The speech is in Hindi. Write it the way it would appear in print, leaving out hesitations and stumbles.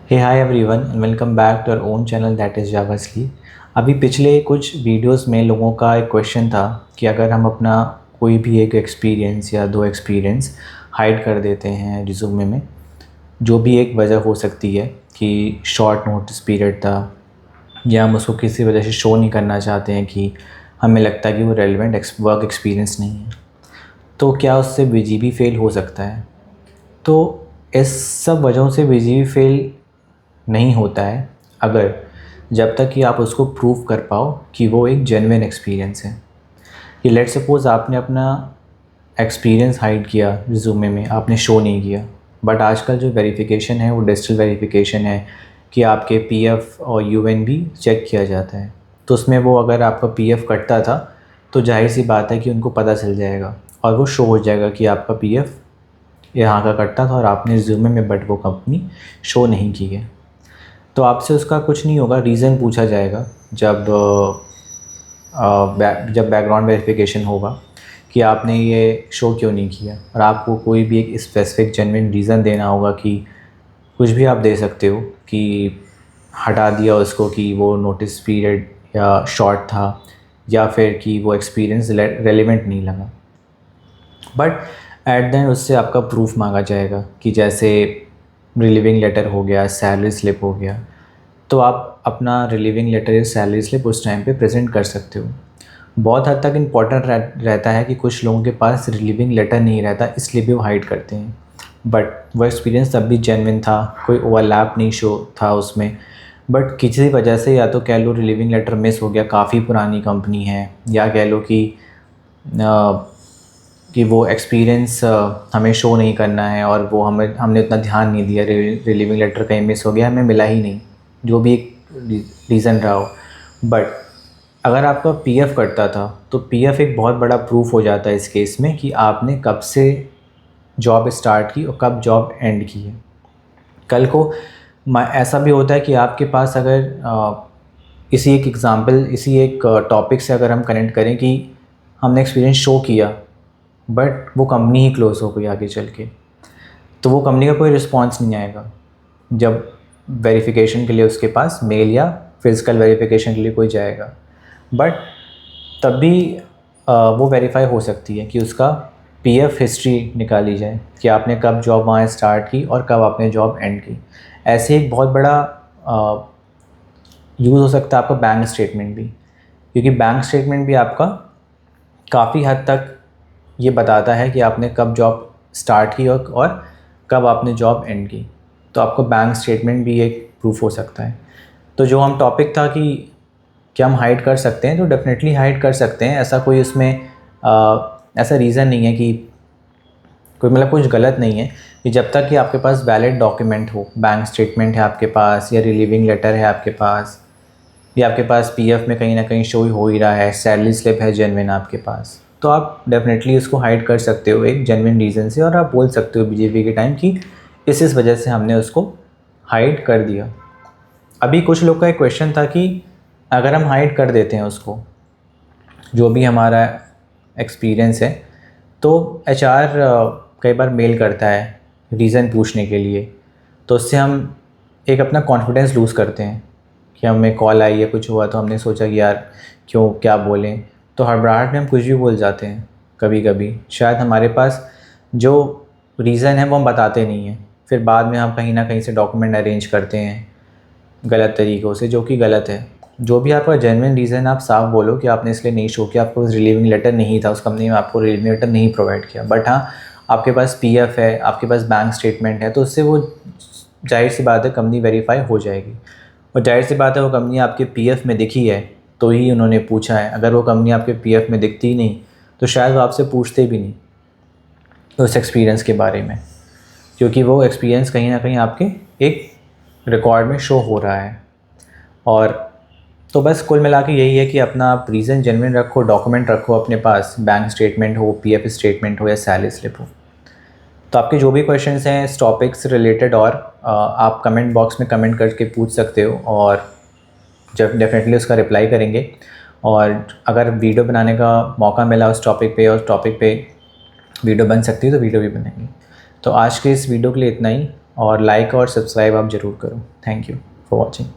Hey hi everyone and welcome back to our own channel that is जावास्ली। अभी पिछले कुछ वीडियोस में लोगों का एक क्वेश्चन था कि अगर हम अपना कोई भी एक एक्सपीरियंस या दो एक्सपीरियंस हाइड कर देते हैं रिज्यूमे में, जो भी एक वजह हो सकती है कि शॉर्ट नोटिस पीरियड था या हम उसको किसी वजह से शो नहीं करना चाहते हैं कि हमें लगता है कि वो रेलिवेंट वर्क एक्सपीरियंस नहीं है, तो क्या उससे बीजीबी फेल हो सकता है। तो इस सब वजहों से बीजीबी फेल नहीं होता है अगर जब तक कि आप उसको प्रूव कर पाओ कि वो एक जेन्युइन एक्सपीरियंस है। कि लेट सपोज़ आपने अपना एक्सपीरियंस हाइड किया रिज्यूमे में, आपने शो नहीं किया, बट आजकल जो वेरिफिकेशन है वो डिजिटल वेरिफिकेशन है कि आपके पीएफ और यूएन भी चेक किया जाता है। तो उसमें वो अगर आपका पीएफ कटता था तो जाहिर सी बात है कि उनको पता चल जाएगा और वो शो हो जाएगा कि आपका पीएफ यहाँ का कटता था और आपने रिज्यूमे में बट वो कंपनी शो नहीं की है। तो आपसे उसका कुछ नहीं होगा, रीज़न पूछा जाएगा जब बैकग्राउंड वेरिफिकेशन होगा कि आपने ये शो क्यों नहीं किया, और आपको कोई भी एक स्पेसिफिक जेन्युइन रीज़न देना होगा कि कुछ भी आप दे सकते हो कि हटा दिया उसको कि वो नोटिस पीरियड या शॉर्ट था या फिर कि वो एक्सपीरियंस रेलिवेंट नहीं लगा। बट एट द एंड उससे आपका प्रूफ मांगा जाएगा कि जैसे रिलीविंग लेटर हो गया, सैलरी स्लिप हो गया, तो आप अपना रिलीविंग लेटर या सैलरी स्लिप उस टाइम पे प्रेजेंट कर सकते हो। बहुत हद तक इम्पॉर्टेंट रहता है कि कुछ लोगों के पास रिलीविंग लेटर नहीं रहता, इसलिए भी वो हाइड करते हैं, बट वो एक्सपीरियंस तब भी जेन्युइन था, कोई ओवरलैप नहीं शो था उसमें। बट किसी वजह से या तो कह लो रिलीविंग लेटर मिस हो गया, काफ़ी पुरानी कंपनी है, या कह लो कि वो एक्सपीरियंस हमें शो नहीं करना है और वो हमने उतना ध्यान नहीं दिया, रिलीविंग लेटर कहीं मिस हो गया, हमें मिला ही नहीं, जो भी एक रीज़न रहा हो। बट अगर आपका पीएफ कटता था तो पीएफ एक बहुत बड़ा प्रूफ हो जाता है इस केस में कि आपने कब से जॉब स्टार्ट की और कब जॉब एंड की है। कल को ऐसा भी होता है कि आपके पास अगर इसी एक एग्ज़ाम्पल, इसी एक टॉपिक से अगर हम कनेक्ट करें कि हमने एक्सपीरियंस शो किया बट वो कंपनी ही क्लोज़ हो गई आगे चल के, तो वो कंपनी का कोई रिस्पॉन्स नहीं आएगा जब वेरिफिकेशन के लिए उसके पास मेल या फिज़िकल वेरिफिकेशन के लिए कोई जाएगा। बट तब भी वो वेरीफाई हो सकती है कि उसका पीएफ हिस्ट्री निकाली जाए कि आपने कब जॉब वहाँ स्टार्ट की और कब आपने जॉब एंड की। ऐसे एक बहुत बड़ा यूज़ हो सकता है आपका बैंक स्टेटमेंट भी, क्योंकि बैंक स्टेटमेंट भी आपका काफ़ी हद तक ये बताता है कि आपने कब जॉब स्टार्ट की और कब आपने जॉब एंड की। तो आपको बैंक स्टेटमेंट भी एक प्रूफ हो सकता है। तो जो हम टॉपिक था कि क्या हम हाइड कर सकते हैं, तो डेफिनेटली हाइड कर सकते हैं। ऐसा कोई उसमें ऐसा रीज़न नहीं है कि कोई मतलब कुछ गलत नहीं है कि जब तक कि आपके पास वैलिड डॉक्यूमेंट हो, बैंक स्टेटमेंट है आपके पास या रिलीविंग लेटर है आपके पास या आपके पास पीएफ में कहीं ना कहीं शो हो ही रहा है, सैलरी स्लिप है जेन्युइन आपके पास, तो आप डेफिनेटली उसको हाइड कर सकते हो एक जेन्युइन रीज़न से, और आप बोल सकते हो बीजेपी के टाइम कि इस वजह से हमने उसको हाइड कर दिया। अभी कुछ लोग का एक क्वेश्चन था कि अगर हम हाइड कर देते हैं उसको, जो भी हमारा एक्सपीरियंस है, तो एचआर कई बार मेल करता है रीज़न पूछने के लिए, तो उससे हम एक अपना कॉन्फिडेंस लूज़ करते हैं कि हमें कॉल आई है, कुछ हुआ तो हमने सोचा कि यार क्यों क्या बोलें, तो हड़बड़ाहट में हम कुछ भी बोल जाते हैं। कभी कभी शायद हमारे पास जो रीज़न है वो हम बताते नहीं हैं, फिर बाद में हम कहीं ना कहीं से डॉक्यूमेंट अरेंज करते हैं गलत तरीक़ों से, जो कि गलत है। जो भी आपका जेन्युइन रीज़न आप साफ बोलो कि आपने इसलिए नहीं शो किया, आपको रिलीविंग लेटर नहीं था, उस कंपनी में आपको रिलीविंग लेटर नहीं प्रोवाइड किया, बट हाँ आपके पास पीएफ है, आपके पास बैंक स्टेटमेंट है, तो उससे वो जाहिर सी बात है कंपनी वेरीफाई हो जाएगी। और जाहिर सी बात है वो कंपनी आपके पीएफ में दिखी है तो ही उन्होंने पूछा है, अगर वो कंपनी आपके पीएफ में दिखती ही नहीं तो शायद वो आपसे पूछते भी नहीं उस एक्सपीरियंस के बारे में, क्योंकि वो एक्सपीरियंस कहीं ना कहीं आपके एक रिकॉर्ड में शो हो रहा है। और तो बस कुल मिला के यही है कि अपना आप रीज़न जेन्युइन रखो, डॉक्यूमेंट रखो अपने पास, बैंक स्टेटमेंट हो, पीएफ स्टेटमेंट हो या सैलरी स्लिप हो। तो आपके जो भी क्वेश्चंस हैं इस टॉपिक से रिलेटेड, और आप कमेंट बॉक्स में कमेंट करके पूछ सकते हो और जब डेफिनेटली उसका रिप्लाई करेंगे। और अगर वीडियो बनाने का मौका मिला उस टॉपिक पे और टॉपिक पे वीडियो बन सकती है तो वीडियो भी बनाएंगे। तो आज के इस वीडियो के लिए इतना ही, और लाइक और सब्सक्राइब आप ज़रूर करो। Thank you for watching.